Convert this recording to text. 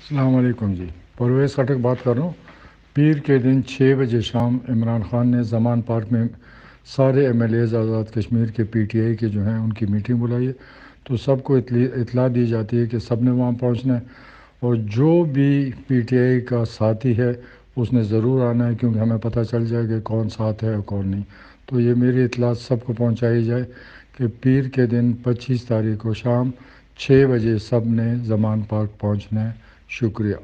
السلام علیکم جی، پرویز خٹک بات کر رہا ہوں۔ پیر کے دن 6 بجے شام عمران خان نے زمان پارک میں سارے M L as Azad Kashmir کے پی ٹی آئی کے جو ہیں ان کی میٹنگ بلائی ہے، تو سب کو اطلاع دی جاتی ہے کہ سب نے وہاں پہنچنا ہے، اور جو بھی پی ٹی آئی کا ساتھی ہے اس نے ضرور آنا ہے، کیونکہ ہمیں پتہ چل جائے کہ کون ساتھ ہے اور کون نہیں۔ تو یہ میری اطلاع سب کو پہنچائی جائے کہ پیر کے دن 25 تاریخ کو شام 6 بجے سب نے زمان پارک پہنچنا ہے۔ شکریہ۔